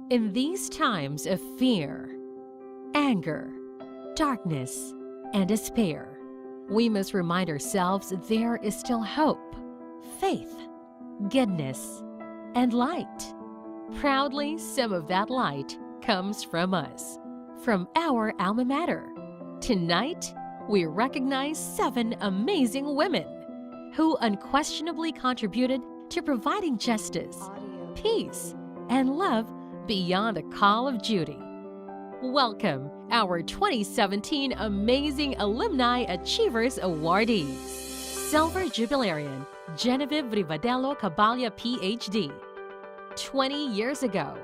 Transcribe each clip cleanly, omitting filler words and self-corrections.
In these times of fear, anger, darkness, and despair, we must remind ourselves there is still hope, faith, goodness, and light. Proudly, some of that light comes from us, from our alma mater. Tonight, we recognize 7 amazing women who unquestionably contributed to providing justice, peace, and love beyond the call of duty. Welcome our 2017 Amazing Alumni Achievers Awardees. Silver Jubilarian Genevieve Rivadelo Caballa, PhD. 20 years ago,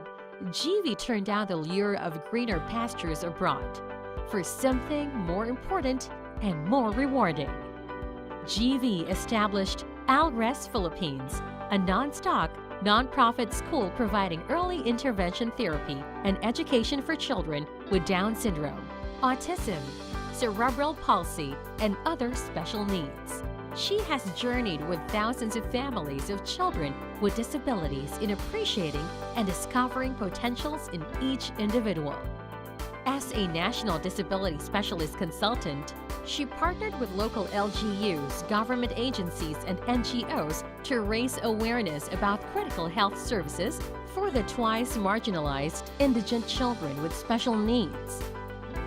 GV turned down the lure of greener pastures abroad for something more important and more rewarding. GV established Ageless Philippines, a non-stock, non-profit school providing early intervention therapy and education for children with Down syndrome, autism, cerebral palsy, and other special needs. She has journeyed with thousands of families of children with disabilities in appreciating and discovering potentials in each individual. As a National Disability Specialist Consultant, she partnered with local LGUs, government agencies, and NGOs to raise awareness about critical health services for the twice marginalized indigent children with special needs.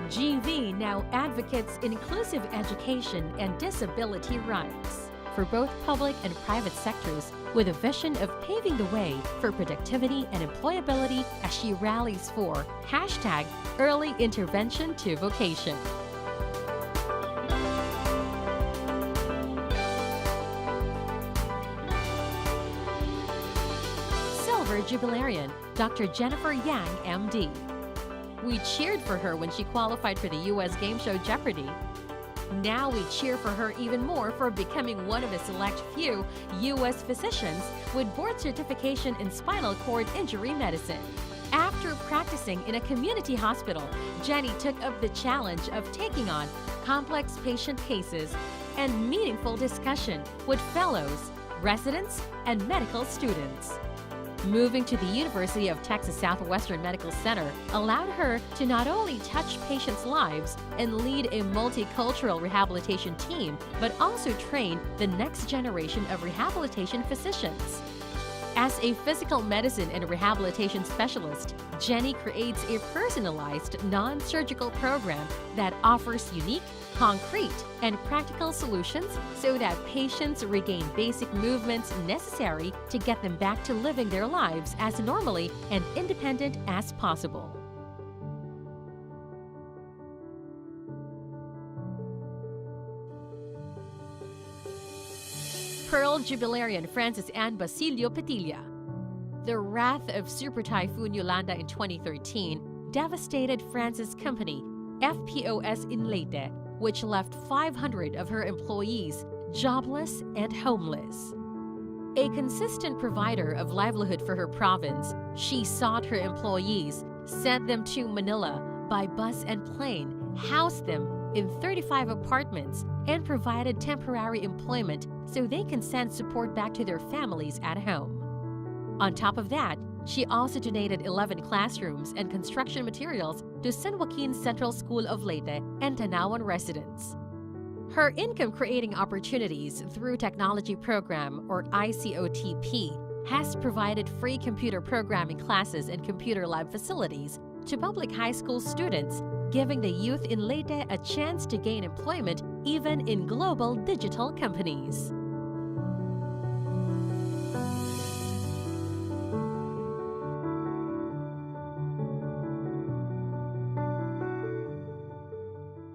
GV now advocates inclusive education and disability rights for both public and private sectors, with a vision of paving the way for productivity and employability as she rallies for #Early Intervention to Vocation. Silver Jubilarian Dr. Jennifer Yang, MD. We cheered for her when she qualified for the U.S. game show Jeopardy! Now we cheer for her even more for becoming one of a select few U.S. physicians with board certification in spinal cord injury medicine. After practicing in a community hospital, Jenny took up the challenge of taking on complex patient cases and meaningful discussion with fellows, residents, and medical students. Moving to the University of Texas Southwestern Medical Center allowed her to not only touch patients' lives and lead a multicultural rehabilitation team, but also train the next generation of rehabilitation physicians. As a physical medicine and rehabilitation specialist, Jenny creates a personalized, non-surgical program that offers unique, concrete, and practical solutions so that patients regain basic movements necessary to get them back to living their lives as normally and independent as possible. Pearl Jubilarian Francis Ann Basilio Petilla. The wrath of Super Typhoon Yolanda in 2013 devastated Francis' company, FPOS in Leyte, which left 500 of her employees jobless and homeless. A consistent provider of livelihood for her province, she sought her employees, sent them to Manila by bus and plane, housed them in 35 apartments, and provided temporary employment so they can send support back to their families at home. On top of that, she also donated 11 classrooms and construction materials to San Joaquin Central School of Leyte and Tanawan residents. Her income-creating opportunities through Technology Program, or ICOTP, has provided free computer programming classes and computer lab facilities to public high school students, giving the youth in Leyte a chance to gain employment even in global digital companies.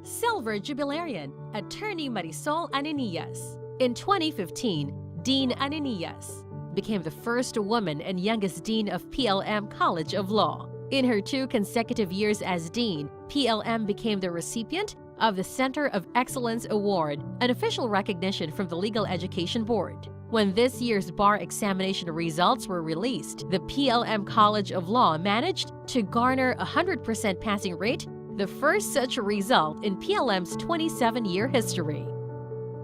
Silver Jubilarian Attorney Marisol Ananias. In 2015, Dean Ananias became the first woman and youngest dean of PLM College of Law. In her 2 consecutive years as dean, PLM became the recipient of the Center of Excellence Award, an official recognition from the Legal Education Board. When this year's bar examination results were released, the PLM College of Law managed to garner a 100% passing rate, the first such result in PLM's 27-year history.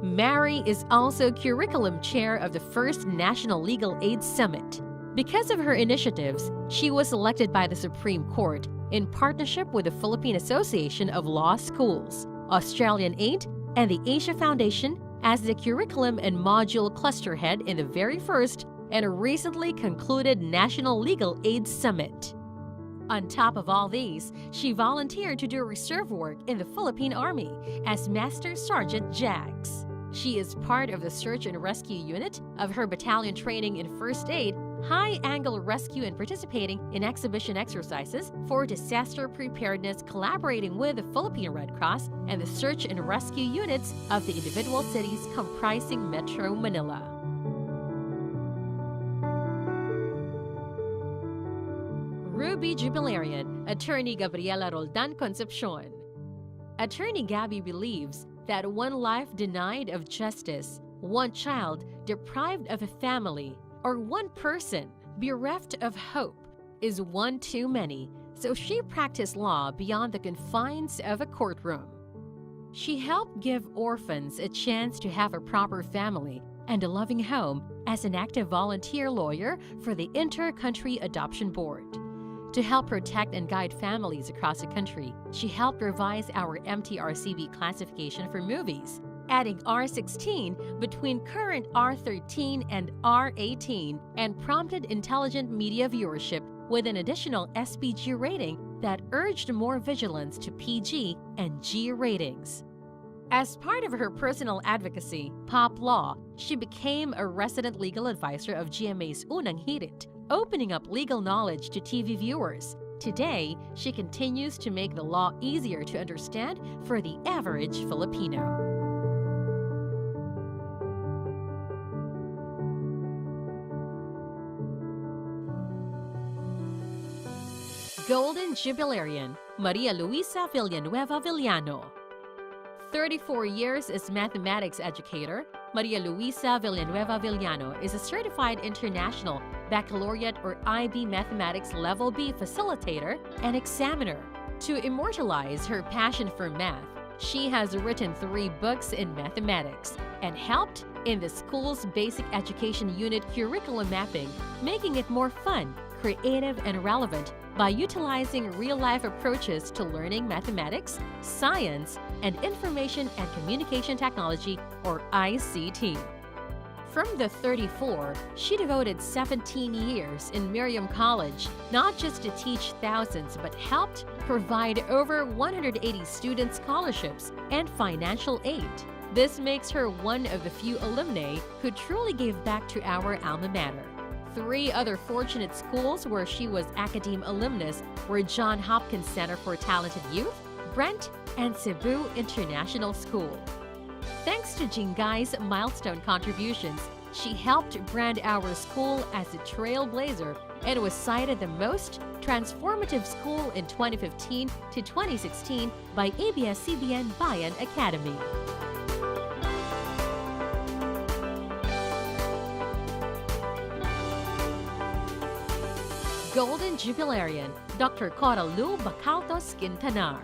Mary is also curriculum chair of the first National Legal Aid Summit. Because of her initiatives, she was selected by the Supreme Court in partnership with the Philippine Association of Law Schools, Australian Aid, and the Asia Foundation as the Curriculum and Module Cluster Head in the very first and recently concluded National Legal Aid Summit. On top of all these, she volunteered to do reserve work in the Philippine Army as Master Sergeant Jags. She is part of the Search and Rescue Unit of her battalion training in First Aid, high-angle rescue, and participating in exhibition exercises for disaster preparedness, collaborating with the Philippine Red Cross and the Search and Rescue Units of the individual cities comprising Metro Manila. Ruby Jubilarian, Attorney Gabriela Roldan Concepcion. Attorney Gabby believes that one life denied of justice, one child deprived of a family, or one person bereft of hope is one too many, so she practiced law beyond the confines of a courtroom. She helped give orphans a chance to have a proper family and a loving home as an active volunteer lawyer for the Inter-Country Adoption Board. To help protect and guide families across the country, she helped revise our MTRCB classification for movies, adding R16 between current R13 and R18, and prompted intelligent media viewership with an additional SPG rating that urged more vigilance to PG and G ratings. As part of her personal advocacy, Pop Law, she became a resident legal advisor of GMA's Unang Hirit, opening up legal knowledge to TV viewers. Today, she continues to make the law easier to understand for the average Filipino. Golden Jubilarian, Maria Luisa Villanueva Villano. 34 years as mathematics educator, Maria Luisa Villanueva Villano is a certified international baccalaureate or IB Mathematics Level B facilitator and examiner. To immortalize her passion for math, she has written 3 books in mathematics and helped in the school's basic education unit curriculum mapping, making it more fun, creative, and relevant by utilizing real-life approaches to learning mathematics, science, and information and communication technology, or ICT. From the 34, she devoted 17 years in Miriam College, not just to teach thousands, but helped provide over 180 student scholarships and financial aid. This makes her one of the few alumni who truly gave back to our alma mater. 3 other fortunate schools where she was Academe alumnus were Johns Hopkins Center for Talented Youth, Brent, and Cebu International School. Thanks to Jingai's milestone contributions, she helped brand our school as a trailblazer and was cited the most transformative school in 2015 to 2016 by ABS-CBN Bayan Academy. Golden Jubilarian, Dr. Cora Lu Bacaltos Quintanar.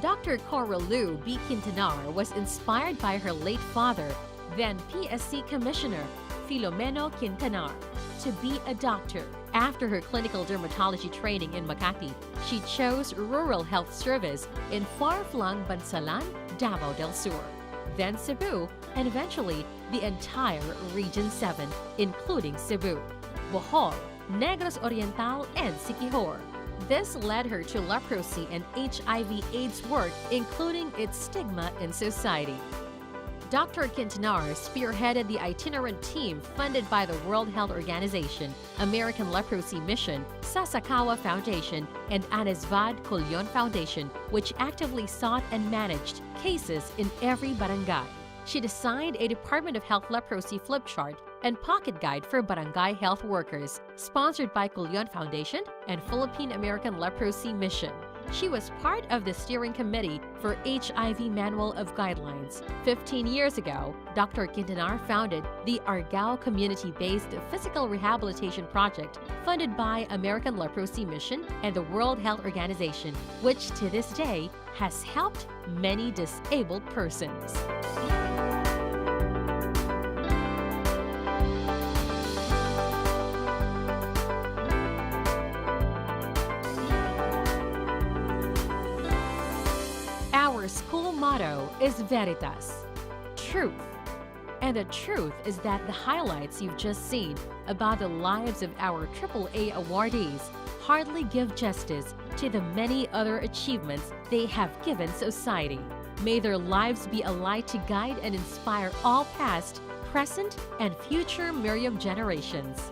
Dr. Cora Lu B. Quintanar was inspired by her late father, then PSC Commissioner Filomeno Quintanar, to be a doctor. After her clinical dermatology training in Makati, she chose rural health service in far-flung Bansalan, Davao del Sur, then Cebu, and eventually the entire Region 7, including Cebu, Bohol, Negros Oriental, and Siquijor. This led her to leprosy and HIV/AIDS work, including its stigma in society. Dr. Quintanar spearheaded the itinerant team funded by the World Health Organization, American Leprosy Mission, Sasakawa Foundation, and Anesvad Cullion Foundation, which actively sought and managed cases in every barangay. She designed a Department of Health leprosy flip chart and pocket guide for barangay health workers, sponsored by Cullion Foundation and Philippine American Leprosy Mission. She was part of the steering committee for HIV Manual of Guidelines. 15 years ago, Dr. Quintanar founded the Argao Community-Based Physical Rehabilitation Project, funded by American Leprosy Mission and the World Health Organization, which to this day has helped many disabled persons. our school motto is Veritas, truth. And the truth is that the highlights you've just seen about the lives of our AAA awardees hardly give justice to the many other achievements they have given society. May their lives be a light to guide and inspire all past, present, and future Miriam generations.